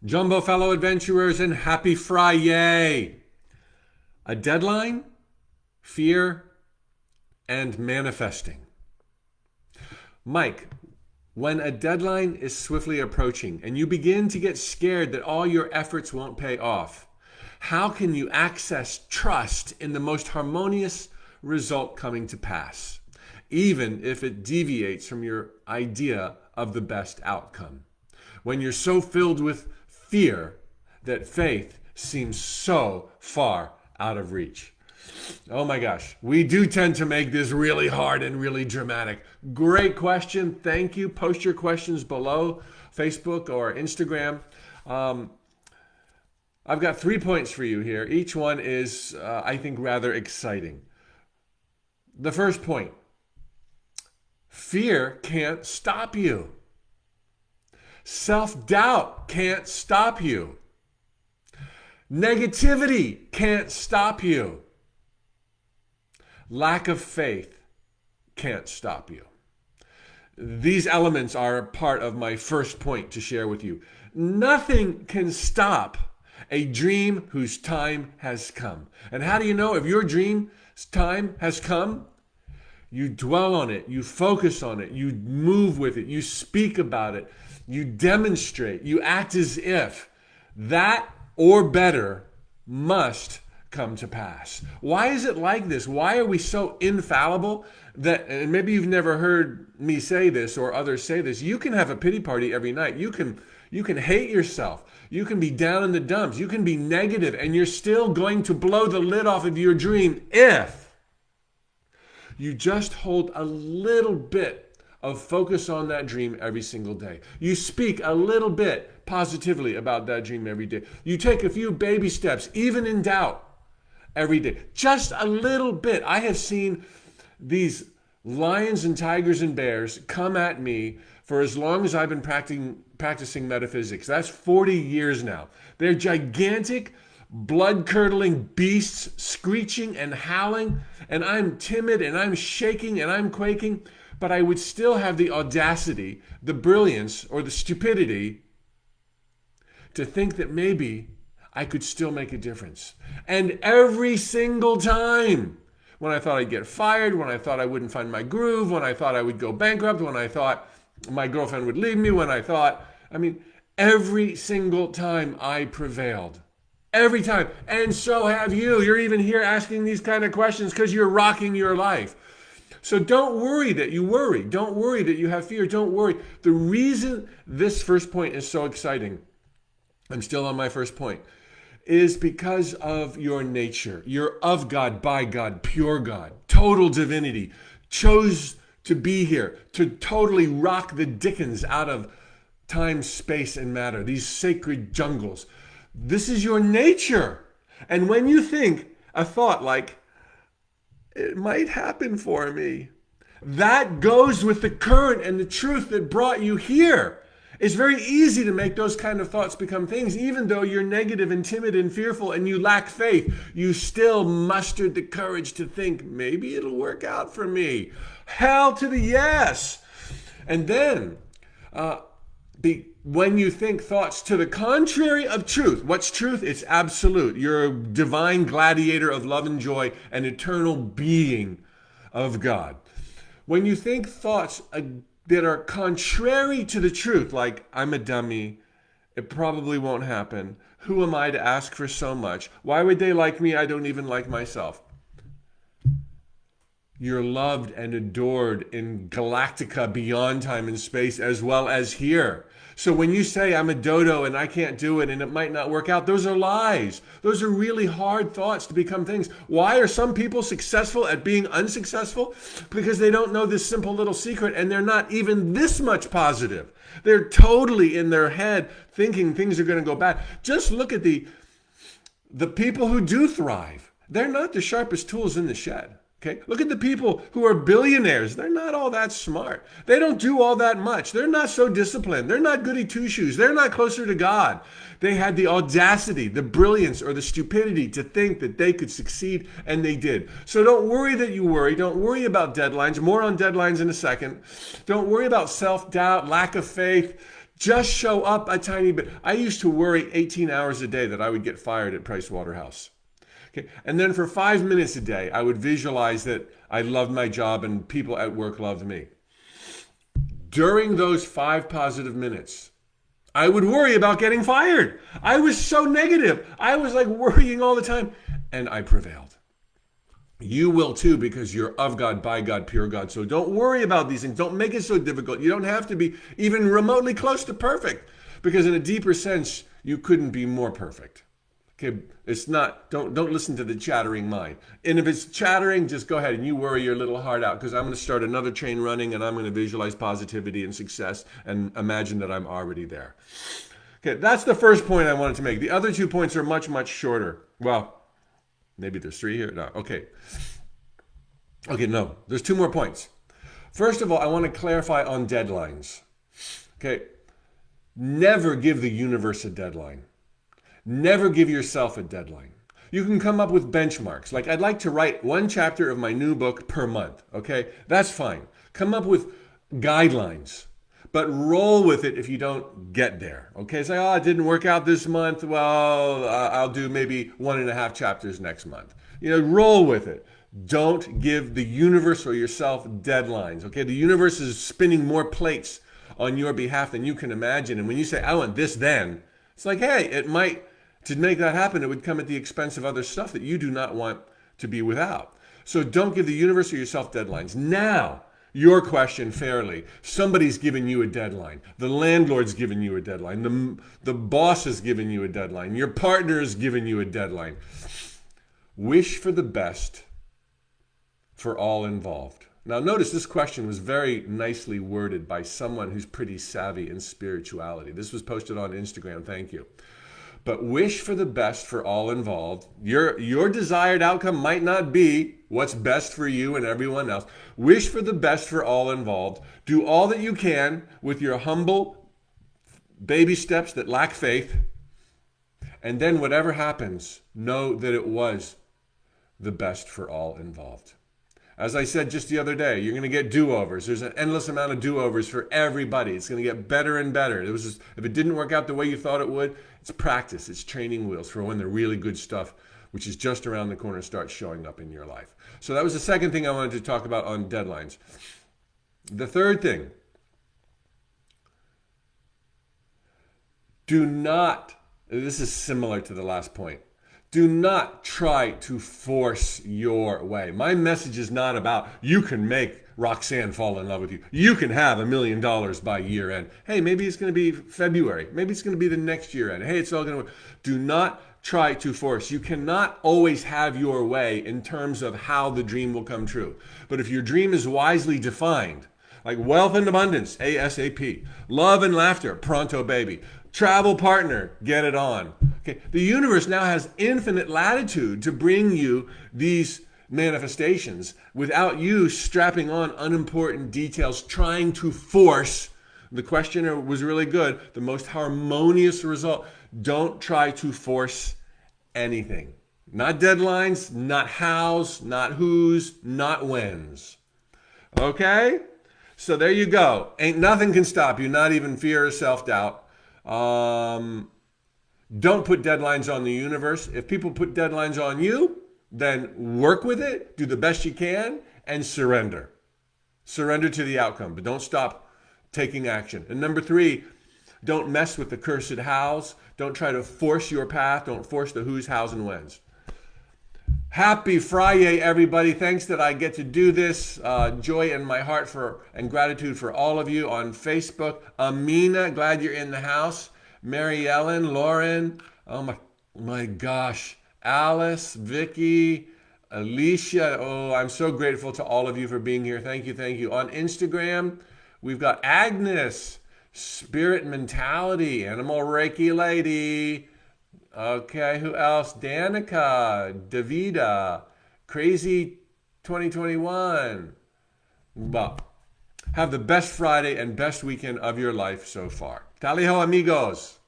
Jumbo fellow adventurers, and happy Friday! A deadline, fear, and manifesting. Mike, when a deadline is swiftly approaching and you begin to get scared that all your efforts won't pay off, how can you access trust in the most harmonious result coming to pass, even if it deviates from your idea of the best outcome? When you're so filled with fear that faith seems so far out of reach. Oh my gosh, we do tend to make this really hard and really dramatic. Great question. Thank you. Post your questions below, Facebook or Instagram. I've got 3 points for you here. Each one is, I think, rather exciting. The first point, fear can't stop you. Self-doubt can't stop you. Negativity can't stop you. Lack of faith can't stop you. These elements are part of my first point to share with you. Nothing can stop a dream whose time has come. And how do you know if your dream's time has come? You dwell on it, you focus on it, you move with it, you speak about it, you demonstrate, you act as if that or better must come to pass. Why is it like this? Why are we so infallible that, and maybe you've never heard me say this or others say this, you can have a pity party every night. You can hate yourself. You can be down in the dumps. You can be negative, and you're still going to blow the lid off of your dream if you just hold a little bit of focus on that dream every single day. You speak a little bit positively about that dream every day. You take a few baby steps, even in doubt, every day. Just a little bit. I have seen these lions and tigers and bears come at me for as long as I've been practicing metaphysics. That's 40 years now. They're gigantic, blood-curdling beasts, screeching and howling, and I'm timid and I'm shaking and I'm quaking, but I would still have the audacity, the brilliance, or the stupidity to think that maybe I could still make a difference. And every single time, when I thought I'd get fired, when I thought I wouldn't find my groove, when I thought I would go bankrupt, when I thought my girlfriend would leave me, every single time I prevailed. Every time. And so have you. You're even here asking these kind of questions because you're rocking your life. So don't worry that you worry. Don't worry that you have fear. Don't worry. The reason this first point is so exciting, I'm still on my first point, is because of your nature. You're of God, by God, pure God, total divinity, chose to be here, to totally rock the dickens out of time, space, and matter, these sacred jungles. This is your nature. And when you think a thought like, it might happen for me, that goes with the current and the truth that brought you here. It's very easy to make those kind of thoughts become things. Even though you're negative and timid and fearful and you lack faith, you still mustered the courage to think, maybe it'll work out for me. Hell to the yes. And then, when you think thoughts to the contrary of truth, what's truth? It's absolute. You're a divine gladiator of love and joy, an eternal being of God. When you think thoughts that are contrary to the truth, like I'm a dummy, it probably won't happen, who am I to ask for so much? Why would they like me? I don't even like myself. You're loved and adored in Galactica, beyond time and space, as well as here. So when you say I'm a dodo and I can't do it and it might not work out, those are lies. Those are really hard thoughts to become things. Why are some people successful at being unsuccessful? Because they don't know this simple little secret and they're not even this much positive. They're totally in their head thinking things are going to go bad. Just look at the people who do thrive. They're not the sharpest tools in the shed. Okay? Look at the people who are billionaires. They're not all that smart. They don't do all that much. They're not so disciplined. They're not goody two-shoes. They're not closer to God. They had the audacity, the brilliance, or the stupidity to think that they could succeed, and they did. So don't worry that you worry. Don't worry about deadlines. More on deadlines in a second. Don't worry about self-doubt, lack of faith. Just show up a tiny bit. I used to worry 18 hours a day that I would get fired at Price Waterhouse. Okay. And then for 5 minutes a day, I would visualize that I loved my job and people at work loved me. During those 5 positive minutes, I would worry about getting fired. I was so negative. I was like worrying all the time. And I prevailed. You will too, because you're of God, by God, pure God. So don't worry about these things. Don't make it so difficult. You don't have to be even remotely close to perfect, because in a deeper sense, you couldn't be more perfect. Okay, it's not, don't listen to the chattering mind. And if it's chattering, just go ahead and you worry your little heart out, because I'm going to start another train running and I'm going to visualize positivity and success and imagine that I'm already there. Okay, that's the first point I wanted to make. The other 2 points are much, much shorter. Well, maybe there's 3 here. No, okay. Okay, no, there's 2 more points. First of all, I want to clarify on deadlines. Okay, never give the universe a deadline. Never give yourself a deadline. You can come up with benchmarks. Like, I'd like to write 1 chapter of my new book per month. Okay, that's fine. Come up with guidelines, but roll with it if you don't get there. Okay, say, oh, it didn't work out this month. Well, I'll do maybe 1.5 chapters next month. Roll with it. Don't give the universe or yourself deadlines. Okay, the universe is spinning more plates on your behalf than you can imagine. And when you say, I want this then, it's like, hey, it might, to make that happen, it would come at the expense of other stuff that you do not want to be without. So don't give the universe or yourself deadlines. Now, your question fairly. Somebody's given you a deadline. The landlord's given you a deadline. The boss has given you a deadline. Your partner has given you a deadline. Wish for the best for all involved. Now, notice this question was very nicely worded by someone who's pretty savvy in spirituality. This was posted on Instagram. Thank you. But wish for the best for all involved. Your desired outcome might not be what's best for you and everyone else. Wish for the best for all involved. Do all that you can with your humble baby steps that lack faith. And then whatever happens, know that it was the best for all involved. As I said just the other day, you're going to get do-overs. There's an endless amount of do-overs for everybody. It's going to get better and better. If it didn't work out the way you thought it would, it's practice. It's training wheels for when the really good stuff, which is just around the corner, starts showing up in your life. So that was the second thing I wanted to talk about on deadlines. The third thing, this is similar to the last point, do not try to force your way. My message is not about you can make Roxanne fall in love with you. You can have $1 million by year end. Hey, maybe it's going to be February. Maybe it's going to be the next year end. Hey, it's all going to work. Do not try to force. You cannot always have your way in terms of how the dream will come true. But if your dream is wisely defined, like wealth and abundance, ASAP. Love and laughter, pronto baby. Travel partner, get it on. Okay. The universe now has infinite latitude to bring you these manifestations without you strapping on unimportant details, trying to force. The questioner was really good. The most harmonious result. Don't try to force anything. Not deadlines, not hows, not whos, not whens. Okay? So there you go. Ain't nothing can stop you, not even fear or self-doubt. Don't put deadlines on the universe. If people put deadlines on you, then work with it, do the best you can, and surrender. Surrender to the outcome, but don't stop taking action. And number 3, don't mess with the cursed hows. Don't try to force your path. Don't force the who's, hows, and whens. Happy Friday, everybody. Thanks that I get to do this. Joy in my heart and gratitude for all of you on Facebook. Amina, glad you're in the house. Mary Ellen, Lauren, oh my gosh. Alice, Vicky, Alicia. Oh, I'm so grateful to all of you for being here. Thank you, thank you. On Instagram, we've got Agnes, Spirit Mentality, Animal Reiki Lady. Okay, who else? Danica, Davida, Crazy 2021. Well, have the best Friday and best weekend of your life so far. Tally ho, amigos.